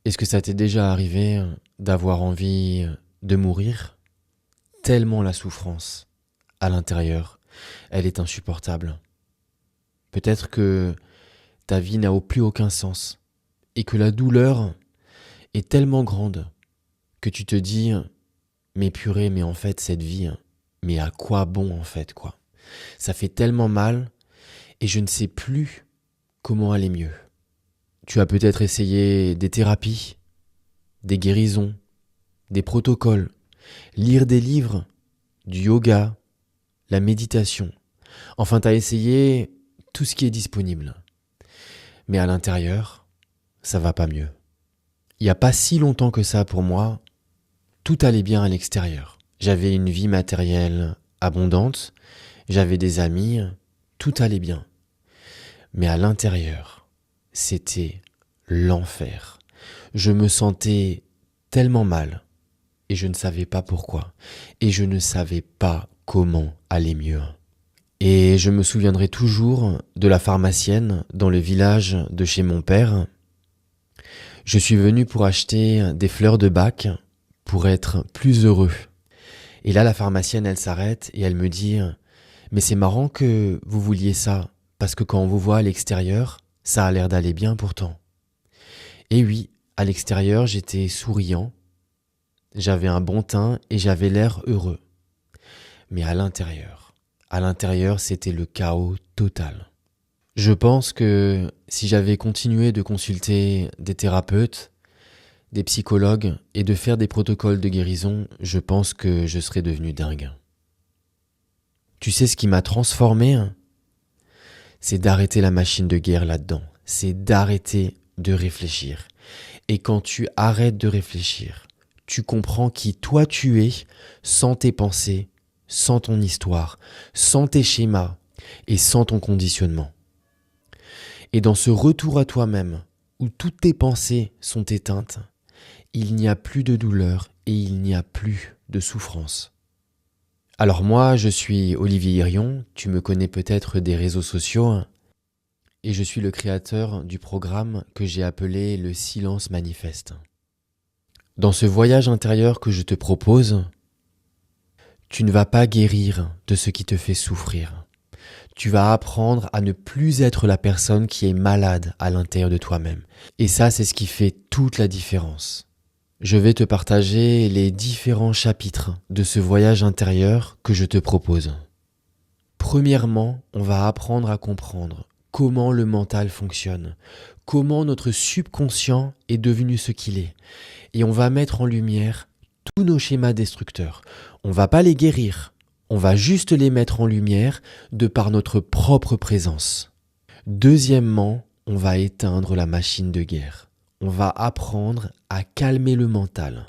Est-ce que ça t'est déjà arrivé d'avoir envie de mourir? Tellement la souffrance, à l'intérieur, elle est insupportable. Peut-être que ta vie n'a plus aucun sens et que la douleur est tellement grande que tu te dis mais purée, mais en fait cette vie, mais à quoi bon en fait quoi? Ça fait tellement mal et je ne sais plus comment aller mieux. Tu as peut-être essayé des thérapies, des guérisons, des protocoles, lire des livres, du yoga, la méditation. Enfin, tu as essayé tout ce qui est disponible. Mais à l'intérieur, ça va pas mieux. Il n'y a pas si longtemps que ça pour moi, tout allait bien à l'extérieur. J'avais une vie matérielle abondante, j'avais des amis, tout allait bien. Mais à l'intérieur, c'était l'enfer. Je me sentais tellement mal et je ne savais pas pourquoi. Et je ne savais pas comment aller mieux. Et je me souviendrai toujours de la pharmacienne dans le village de chez mon père. Je suis venu pour acheter des fleurs de bac pour être plus heureux. Et là, la pharmacienne, elle s'arrête et elle me dit « Mais c'est marrant que vous vouliez ça, parce que quand on vous voit à l'extérieur, ça a l'air d'aller bien pourtant. » Et oui, à l'extérieur, j'étais souriant, j'avais un bon teint et j'avais l'air heureux. Mais à l'intérieur, c'était le chaos total. Je pense que si j'avais continué de consulter des thérapeutes, des psychologues et de faire des protocoles de guérison, je pense que je serais devenu dingue. Tu sais ce qui m'a transformé? C'est d'arrêter la machine de guerre là-dedans. C'est d'arrêter de réfléchir. Et quand tu arrêtes de réfléchir, tu comprends qui toi tu es sans tes pensées, sans ton histoire, sans tes schémas et sans ton conditionnement. Et dans ce retour à toi-même, où toutes tes pensées sont éteintes, il n'y a plus de douleur et il n'y a plus de souffrance. Alors moi, je suis Olivier Irion, tu me connais peut-être des réseaux sociaux, et je suis le créateur du programme que j'ai appelé le silence manifeste. Dans ce voyage intérieur que je te propose, tu ne vas pas guérir de ce qui te fait souffrir. Tu vas apprendre à ne plus être la personne qui est malade à l'intérieur de toi-même. Et ça, c'est ce qui fait toute la différence. Je vais te partager les différents chapitres de ce voyage intérieur que je te propose. Premièrement, on va apprendre à comprendre comment le mental fonctionne, comment notre subconscient est devenu ce qu'il est. Et on va mettre en lumière tous nos schémas destructeurs. On va pas les guérir, on va juste les mettre en lumière de par notre propre présence. Deuxièmement, on va éteindre la machine de guerre. On va apprendre à calmer le mental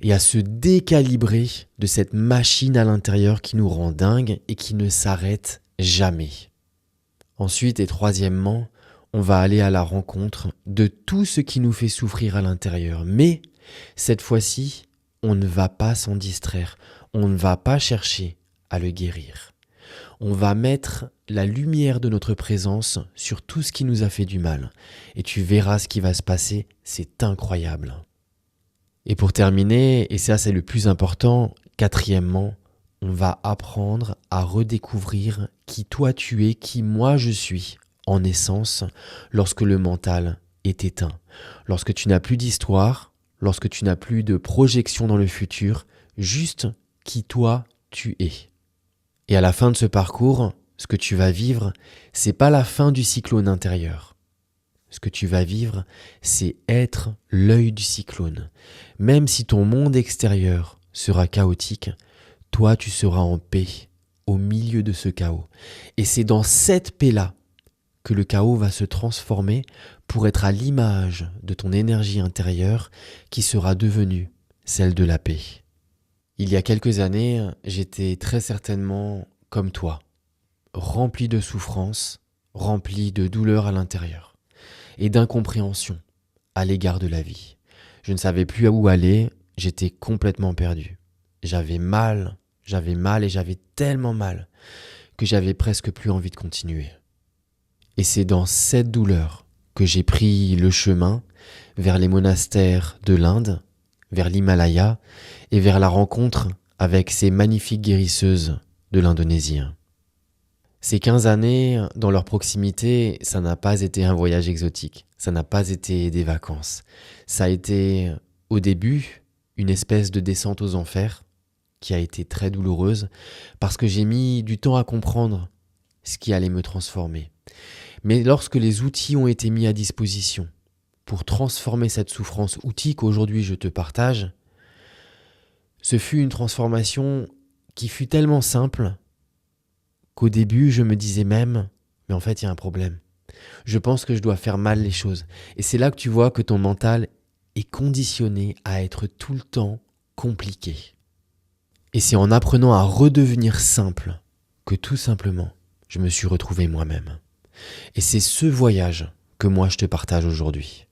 et à se décalibrer de cette machine à l'intérieur qui nous rend dingue et qui ne s'arrête jamais. Ensuite et troisièmement, on va aller à la rencontre de tout ce qui nous fait souffrir à l'intérieur. Mais cette fois-ci, on ne va pas s'en distraire, on ne va pas chercher à le guérir. On va mettre la lumière de notre présence sur tout ce qui nous a fait du mal. Et tu verras ce qui va se passer, c'est incroyable. Et pour terminer, et ça c'est le plus important, quatrièmement, on va apprendre à redécouvrir qui toi tu es, qui moi je suis, en essence, lorsque le mental est éteint. Lorsque tu n'as plus d'histoire, lorsque tu n'as plus de projection dans le futur, juste qui toi tu es. Et à la fin de ce parcours, ce que tu vas vivre, c'est pas la fin du cyclone intérieur. Ce que tu vas vivre, c'est être l'œil du cyclone. Même si ton monde extérieur sera chaotique, toi tu seras en paix au milieu de ce chaos. Et c'est dans cette paix-là que le chaos va se transformer pour être à l'image de ton énergie intérieure qui sera devenue celle de la paix. Il y a quelques années, j'étais très certainement comme toi, rempli de souffrance, rempli de douleur à l'intérieur et d'incompréhension à l'égard de la vie. Je ne savais plus où aller, j'étais complètement perdu. J'avais mal et j'avais tellement mal que j'avais presque plus envie de continuer. Et c'est dans cette douleur que j'ai pris le chemin vers les monastères de l'Inde, vers l'Himalaya et vers la rencontre avec ces magnifiques guérisseuses de l'Indonésie. Ces 15 années, dans leur proximité, ça n'a pas été un voyage exotique, ça n'a pas été des vacances. Ça a été, au début, une espèce de descente aux enfers qui a été très douloureuse parce que j'ai mis du temps à comprendre ce qui allait me transformer. Mais lorsque les outils ont été mis à disposition pour transformer cette souffrance, outils qu'aujourd'hui je te partage, ce fut une transformation qui fut tellement simple qu'au début, je me disais même, mais en fait, il y a un problème. Je pense que je dois faire mal les choses. Et c'est là que tu vois que ton mental est conditionné à être tout le temps compliqué. Et c'est en apprenant à redevenir simple que tout simplement, je me suis retrouvé moi-même. Et c'est ce voyage que moi je te partage aujourd'hui.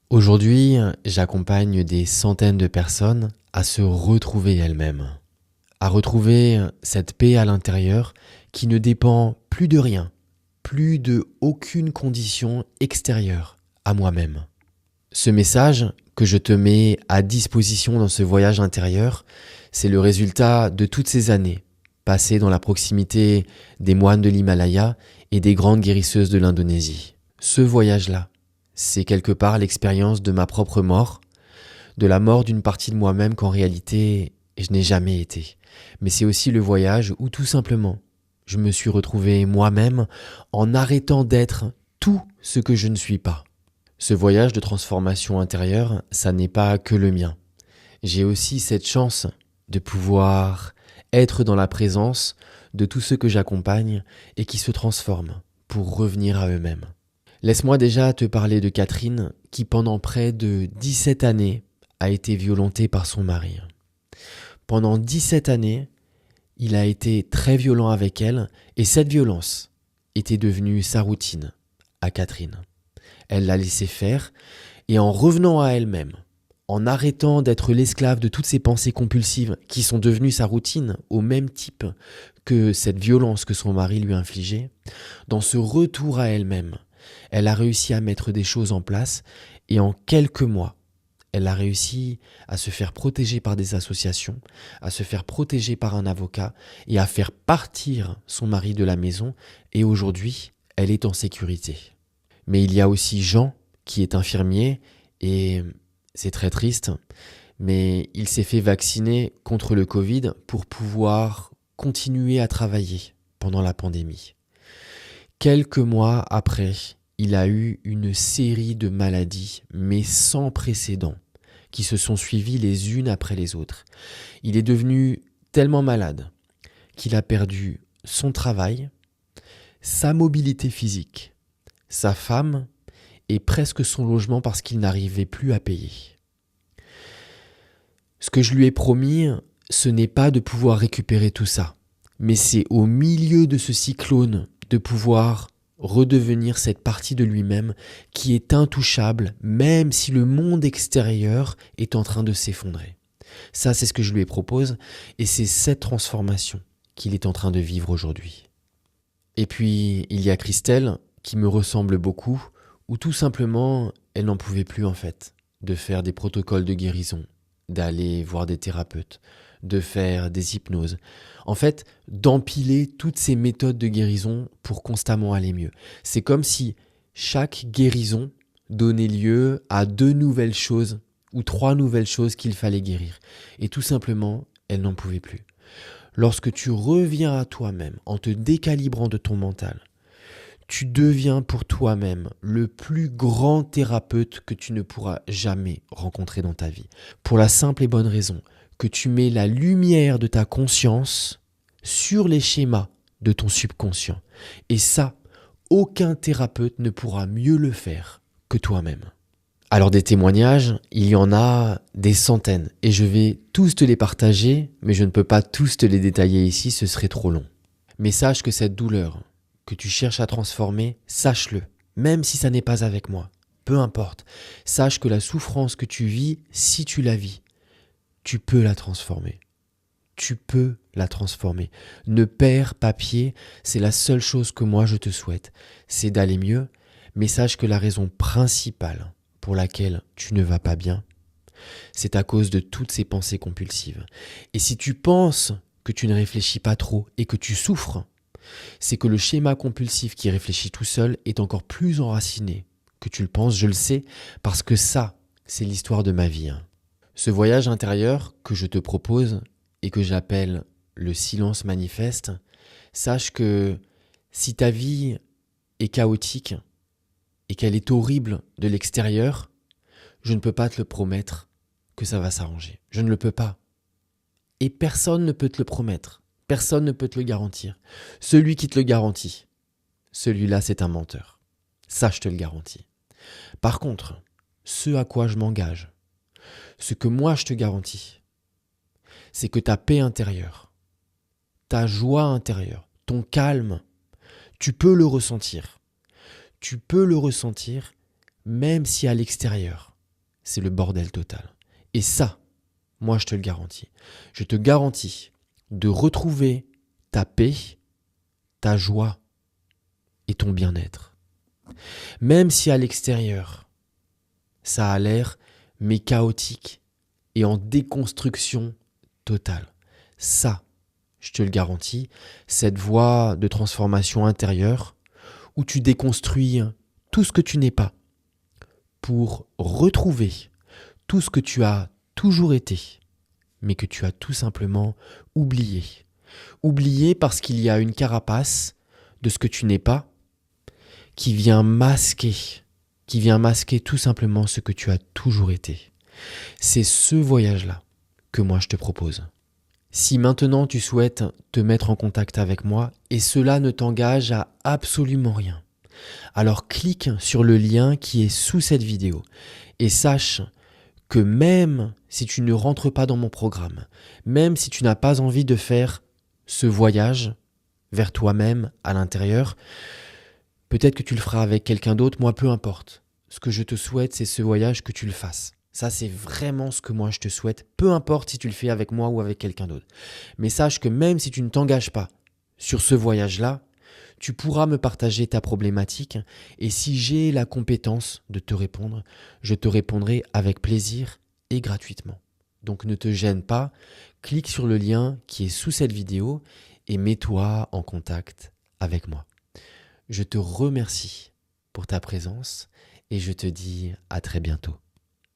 Aujourd'hui, j'accompagne des centaines de personnes à se retrouver elles-mêmes, à retrouver cette paix à l'intérieur qui ne dépend plus de rien, plus de aucune condition extérieure à moi-même. Ce message que je te mets à disposition dans ce voyage intérieur, c'est le résultat de toutes ces années passées dans la proximité des moines de l'Himalaya et des grandes guérisseuses de l'Indonésie. Ce voyage-là, c'est quelque part l'expérience de ma propre mort, de la mort d'une partie de moi-même qu'en réalité, je n'ai jamais été. Mais c'est aussi le voyage où tout simplement, je me suis retrouvé moi-même en arrêtant d'être tout ce que je ne suis pas. Ce voyage de transformation intérieure, ça n'est pas que le mien. J'ai aussi cette chance de pouvoir être dans la présence de tous ceux que j'accompagne et qui se transforment pour revenir à eux-mêmes. Laisse-moi déjà te parler de Catherine qui pendant près de 17 années a été violentée par son mari. Pendant 17 années, il a été très violent avec elle et cette violence était devenue sa routine à Catherine. Elle l'a laissé faire et en revenant à elle-même, en arrêtant d'être l'esclave de toutes ces pensées compulsives qui sont devenues sa routine au même type que cette violence que son mari lui infligeait, dans ce retour à elle-même, elle a réussi à mettre des choses en place et en quelques mois, elle a réussi à se faire protéger par des associations, à se faire protéger par un avocat et à faire partir son mari de la maison et aujourd'hui, elle est en sécurité. Mais il y a aussi Jean qui est infirmier et c'est très triste, mais il s'est fait vacciner contre le Covid pour pouvoir continuer à travailler pendant la pandémie. Quelques mois après, il a eu une série de maladies, mais sans précédent, qui se sont suivies les unes après les autres. Il est devenu tellement malade qu'il a perdu son travail, sa mobilité physique, sa femme et presque son logement parce qu'il n'arrivait plus à payer. Ce que je lui ai promis, ce n'est pas de pouvoir récupérer tout ça, mais c'est au milieu de ce cyclone de pouvoir redevenir cette partie de lui-même qui est intouchable même si le monde extérieur est en train de s'effondrer. Ça, c'est ce que je lui propose et c'est cette transformation qu'il est en train de vivre aujourd'hui. Et puis, il y a Christelle qui me ressemble beaucoup, où tout simplement, elle n'en pouvait plus en fait, de faire des protocoles de guérison, d'aller voir des thérapeutes, de faire des hypnoses. En fait, d'empiler toutes ces méthodes de guérison pour constamment aller mieux. C'est comme si chaque guérison donnait lieu à 2 nouvelles choses ou 3 nouvelles choses qu'il fallait guérir. Et tout simplement, elle n'en pouvait plus. Lorsque tu reviens à toi-même en te décalibrant de ton mental, tu deviens pour toi-même le plus grand thérapeute que tu ne pourras jamais rencontrer dans ta vie. Pour la simple et bonne raison que tu mets la lumière de ta conscience sur les schémas de ton subconscient. Et ça, aucun thérapeute ne pourra mieux le faire que toi-même. Alors des témoignages, il y en a des centaines et je vais tous te les partager, mais je ne peux pas tous te les détailler ici, ce serait trop long. Mais sache que cette douleur que tu cherches à transformer, sache-le, même si ça n'est pas avec moi, peu importe. Sache que la souffrance que tu vis, si tu la vis, tu peux la transformer. Tu peux la transformer. Ne perds pas pied, c'est la seule chose que moi je te souhaite, c'est d'aller mieux, Mais sache que la raison principale pour laquelle tu ne vas pas bien, c'est à cause de toutes ces pensées compulsives. Et si tu penses que tu ne réfléchis pas trop et que tu souffres, c'est que le schéma compulsif qui réfléchit tout seul est encore plus enraciné que tu le penses, je le sais, parce que ça, c'est l'histoire de ma vie. Ce voyage intérieur que je te propose et que j'appelle le silence manifeste, sache que si ta vie est chaotique et qu'elle est horrible de l'extérieur, je ne peux pas te le promettre que ça va s'arranger. Je ne le peux pas. Et personne ne peut te le promettre. Personne ne peut te le garantir. Celui qui te le garantit, celui-là, c'est un menteur. Ça, je te le garantis. Par contre, ce à quoi je m'engage, ce que moi je te garantis, c'est que ta paix intérieure, ta joie intérieure, ton calme, tu peux le ressentir. Tu peux le ressentir même si à l'extérieur, c'est le bordel total. Et ça, moi je te le garantis. Je te garantis de retrouver ta paix, ta joie et ton bien-être. Même si à l'extérieur, ça a l'air mais chaotique et en déconstruction totale. Ça, je te le garantis, cette voie de transformation intérieure où tu déconstruis tout ce que tu n'es pas pour retrouver tout ce que tu as toujours été, mais que tu as tout simplement oublié. Oublié parce qu'il y a une carapace de ce que tu n'es pas qui vient masquer tout simplement ce que tu as toujours été. C'est ce voyage-là que moi je te propose. Si maintenant tu souhaites te mettre en contact avec moi et cela ne t'engage à absolument rien, alors clique sur le lien qui est sous cette vidéo et sache que même si tu ne rentres pas dans mon programme, même si tu n'as pas envie de faire ce voyage vers toi-même à l'intérieur, peut-être que tu le feras avec quelqu'un d'autre, moi peu importe. Ce que je te souhaite, c'est ce voyage que tu le fasses. Ça, c'est vraiment ce que moi je te souhaite, peu importe si tu le fais avec moi ou avec quelqu'un d'autre. Mais sache que même si tu ne t'engages pas sur ce voyage-là, tu pourras me partager ta problématique et si j'ai la compétence de te répondre, je te répondrai avec plaisir et gratuitement. Donc ne te gêne pas, clique sur le lien qui est sous cette vidéo et mets-toi en contact avec moi. Je te remercie pour ta présence et je te dis à très bientôt.